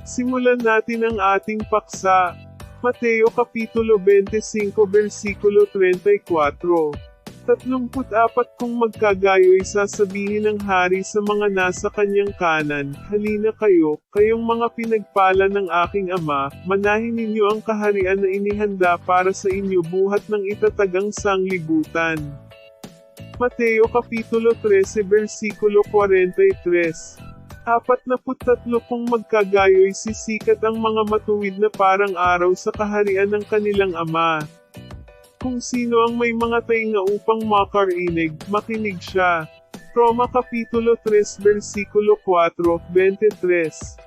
Simulan natin ang ating paksa. Mateo Kapitulo 25 Versikulo 34. 34 Kung magkagayo'y sasabihin ng hari sa mga nasa kanyang kanan, halina kayo, kayong mga pinagpala ng aking ama, manahin ninyo ang kaharian na inihanda para sa inyo buhat ng itatagang sanglibutan. Mateo Kapitulo 13 Versikulo 43. 43 Kung magkagayo'y sisikat ang mga matuwid na parang araw sa kaharian ng kanilang ama. Kung sino ang may mga tainga upang makarinig, makinig siya. Roma Kapitulo 3 Versikulo 4, 23.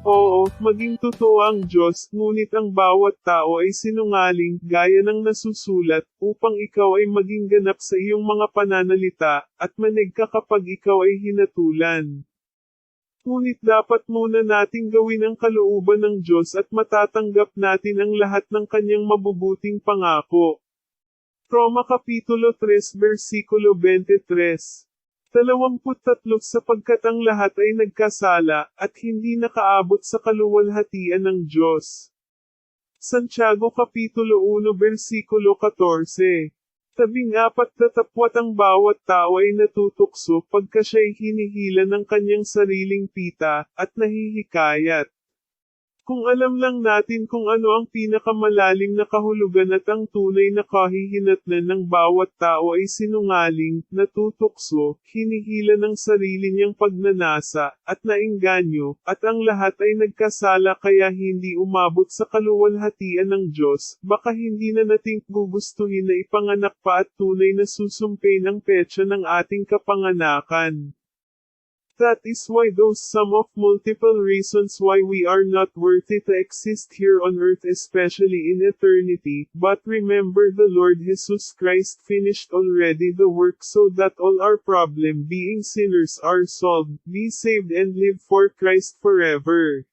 Oo, maging totoo ang Diyos, ngunit ang bawat tao ay sinungaling, gaya ng nasusulat, upang ikaw ay maging ganap sa iyong mga pananalita, at manig ka kapag ikaw ay hinatulan. Ngunit dapat muna nating gawin ang kalooban ng Diyos at matatanggap natin ang lahat ng kanyang mabubuting pangako. Roma Kapitulo 3 Versikulo 23. 23 Sapagkat ang lahat ay nagkasala, at hindi nakaabot sa kaluwalhatian ng Diyos. Santiago Kapitulo 1 Versikulo 14. 14 Ang bawat tao ay natutukso pagka siya'y hinihila ng kanyang sariling pita, at nahihikayat. Kung alam lang natin kung ano ang pinakamalalim na kahulugan at ang tunay na kahihinatnan ng bawat tao ay sinungaling, natutukso, hinihila ng sarili niyang pagnanasa, at naengganyo, at ang lahat ay nagkasala kaya hindi umabot sa kaluwalhatian ng Diyos, baka hindi na nating gugustuhin na ipanganak pa at tunay na susumpin ang petsa ng ating kapanganakan. That is why those some of multiple reasons why we are not worthy to exist here on earth especially in eternity, but remember the Lord Jesus Christ finished already the work so that all our problem being sinners are solved, be saved and live for Christ forever.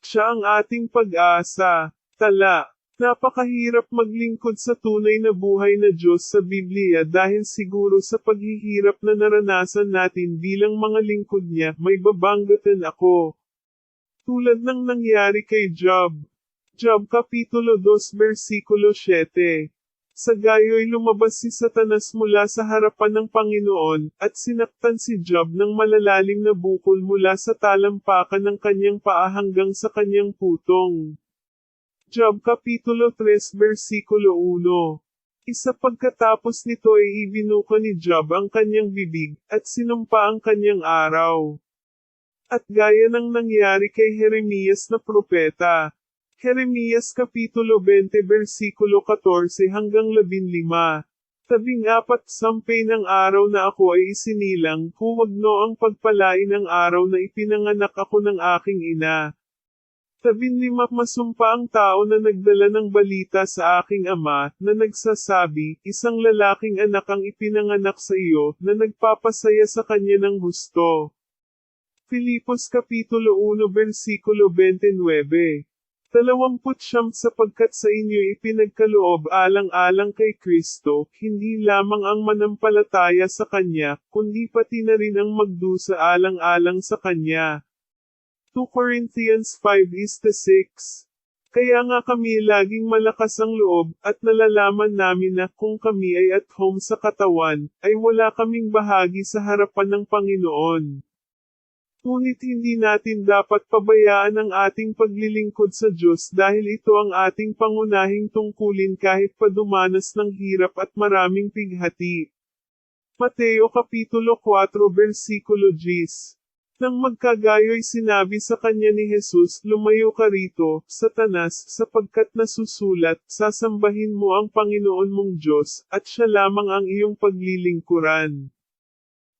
Siya ang ating pag-asa. Tala. Napakahirap maglingkod sa tunay na buhay na Diyos sa Biblia dahil siguro sa paghihirap na naranasan natin bilang mga lingkod niya, may babanggatan ako. Tulad ng nangyari kay Job. Job Kapitulo 2 Versikulo 7. Sa gayo'y lumabas si Satanas mula sa harapan ng Panginoon, at sinaktan si Job ng malalalim na bukol mula sa talampakan ng kanyang paa hanggang sa kanyang putong. Job Kapitulo 3 Versikulo 1. Pagkatapos nito ay ibinuka ni Job ang kanyang bibig, at sinumpa ang kanyang araw. At gaya ng nangyari kay Jeremias na propeta. Jeremias Kapitulo 20 Versikulo 14 hanggang 15. 14 Sampay ng araw na ako ay isinilang, huwag no ang pagpalain ng araw na ipinanganak ako ng aking ina. 15 Masumpa ang tao na nagdala ng balita sa aking ama, na nagsasabi, isang lalaking anak ang ipinanganak sa iyo, na nagpapasaya sa kanya ng husto. Filipos Kapitulo 1 Versikulo 29. 20 Sapagkat sa inyo ipinagkaloob alang-alang kay Kristo, hindi lamang ang manampalataya sa Kanya, kundi pati na rin ang magdusa alang-alang sa Kanya. 2 Corinthians 5:6. Kaya nga kami laging malakas ang loob, at nalalaman namin na kung kami ay at home sa katawan, ay wala kaming bahagi sa harapan ng Panginoon. Ngunit hindi natin dapat pabayaan ang ating paglilingkod sa Diyos dahil ito ang ating pangunahing tungkulin kahit padumanas ng hirap at maraming pighati. Mateo Kapitulo 4 Versikulo 10. Nang magkagayo'y sinabi sa kanya ni Jesus, lumayo ka rito, Satanas, sapagkat nasusulat, sasambahin mo ang Panginoon mong Diyos, at siya lamang ang iyong paglilingkuran.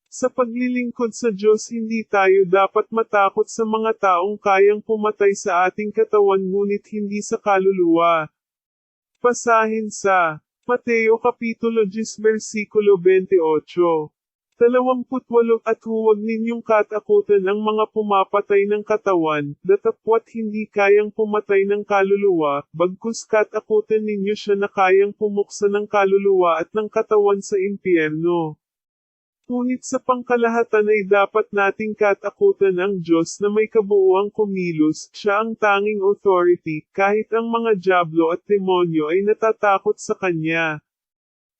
Sa paglilingkod sa Diyos hindi tayo dapat matakot sa mga taong kayang pumatay sa ating katawan ngunit hindi sa kaluluwa. Basahin sa Mateo Kapitulo 10 Versikulo 28. 28 At huwag ninyong katakutan ang mga pumapatay ng katawan, datapwat hindi kayang pumatay ng kaluluwa, bagkus katakutan ninyo siya na kayang pumuksa ng kaluluwa at ng katawan sa impyerno. Ngunit sa pangkalahatan ay dapat nating katakutan ang Diyos na may kabuuang kumilos, siya ang tanging authority, kahit ang mga dyablo at demonyo ay natatakot sa Kanya.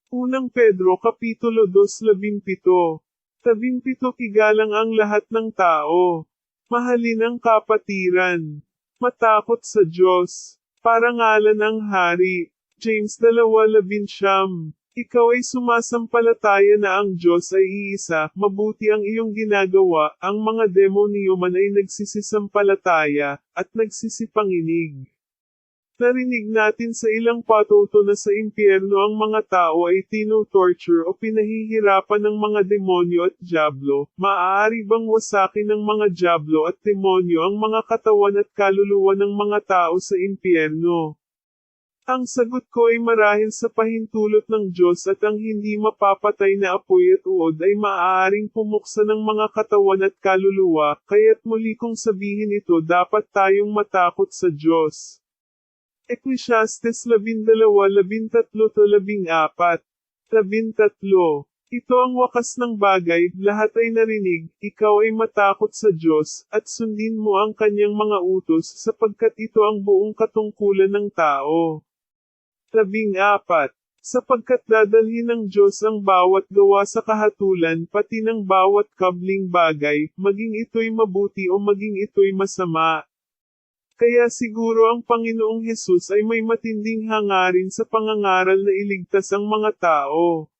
Unang Pedro Kapitulo 2:17. 17 Igalang ang lahat ng tao. Mahalin ang kapatiran. Matakot sa Diyos. Parangalan ang hari. James 2:11. Ikaw ay sumasampalataya na ang Diyos ay iisa, mabuti ang iyong ginagawa, ang mga demonyo man ay nagsisisampalataya, at nagsisipanginig. Narinig natin sa ilang patuto na sa impyerno ang mga tao ay tino-torture o pinahihirapan ng mga demonyo at dyablo. Maaari bang wasakin ng mga dyablo at demonyo ang mga katawan at kaluluwa ng mga tao sa impyerno? Ang sagot ko ay marahil sa pahintulot ng Diyos at ang hindi mapapatay na apoy at uod ay maaaring pumuksa ng mga katawan at kaluluwa, kaya't muli kong sabihin ito dapat tayong matakot sa Diyos. Ecclesiastes 12:13-14. 13. Ito ang wakas ng bagay, lahat ay narinig, ikaw ay matakot sa Diyos, at sundin mo ang kanyang mga utos sapagkat ito ang buong katungkulan ng tao. 14. Sapagkat dadalhin ng Diyos ang bawat gawa sa kahatulan pati ng bawat kabling bagay, maging ito'y mabuti o maging ito'y masama. Kaya siguro ang Panginoong Hesus ay may matinding hangarin sa pangangaral na iligtas ang mga tao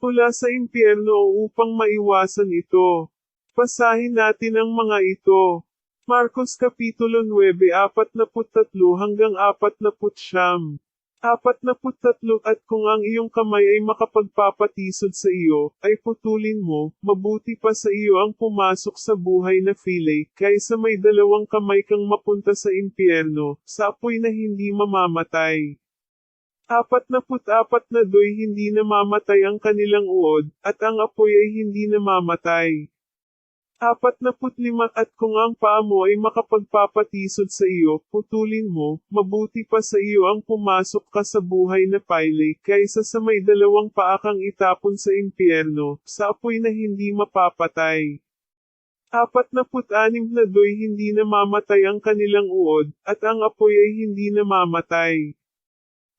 mula sa impyerno upang maiwasan ito. Basahin natin ang mga ito. Marcos Kapitulo 9:43-49. 43 At kung ang iyong kamay ay makapagpapatisod sa iyo, ay putulin mo, mabuti pa sa iyo ang pumasok sa buhay na filay, kaysa may dalawang kamay kang mapunta sa impyerno, sa apoy na hindi mamamatay. 44 Na do'y hindi namamatay ang kanilang uod, at ang apoy ay hindi namamatay. 45 At kung ang paa mo ay makapagpapatisod sa iyo, putulin mo, mabuti pa sa iyo ang pumasok ka sa buhay na paylay, kaysa sa may dalawang paa kang itapon sa impyerno, sa apoy na hindi mapapatay. 46 Na do'y hindi namamatay ang kanilang uod, at ang apoy ay hindi namamatay.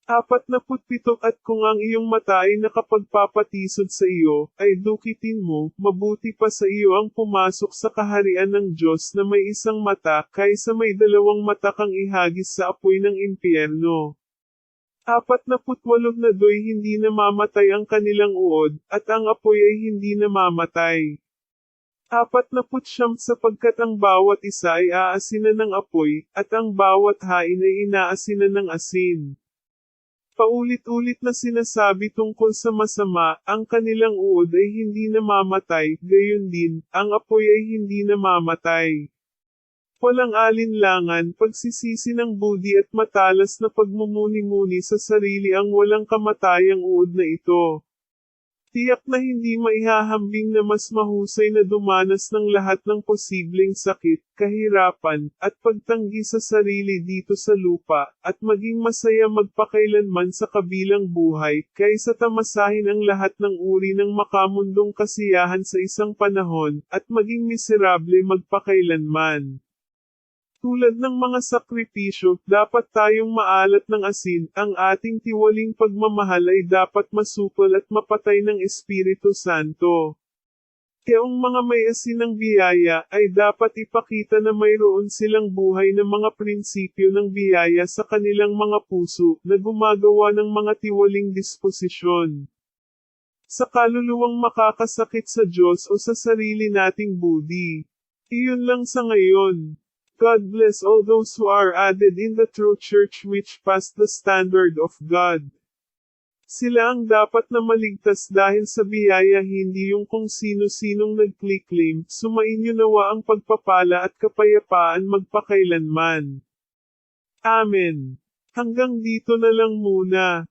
47 At kung ang iyong mata ay nakapagpapatisod sa iyo, ay dukitin mo, mabuti pa sa iyo ang pumasok sa kaharian ng Diyos na may isang mata, kaysa may dalawang mata kang ihagis sa apoy ng impyerno. 48 Na do'y hindi namamatay ang kanilang uod, at ang apoy ay hindi namamatay. 49 Sapagkat ang bawat isa ay aasinan ng apoy, at ang bawat hain ay inaasinan ng asin. Paulit-ulit na sinasabi tungkol sa masama, ang kanilang uod ay hindi namamatay, gayon din, ang apoy ay hindi namamatay. Walang alinlangan, pagsisisi ng budi at matalas na pagmumuni-muni sa sarili ang walang kamatayang uod na ito. Tiyak na hindi maihahambing na mas mahusay na dumanas ng lahat ng posibleng sakit, kahirapan, at pagtanggi sa sarili dito sa lupa, at maging masaya magpakailanman sa kabilang buhay, kaysa tamasahin ang lahat ng uri ng makamundong kasiyahan sa isang panahon, at maging miserable magpakailanman. Tulad ng mga sakripisyo, dapat tayong maalat ng asin, ang ating tiwaling pagmamahal ay dapat masupol at mapatay ng Espiritu Santo. Kayong mga may asin ng biyaya, ay dapat ipakita na mayroon silang buhay na mga prinsipyo ng biyaya sa kanilang mga puso, na gumagawa ng mga tiwaling disposisyon. Sa kaluluwang makakasakit sa Diyos o sa sarili nating budi. Iyon lang sa ngayon. God bless all those who are added in the true church which pass the standard of God. Sila ang dapat na maligtas dahil sa biyaya, hindi yung kung sino-sinong nag-claim. Sumainyo nawa ang pagpapala at kapayapaan magpakailanman. Amen. Hanggang dito na lang muna.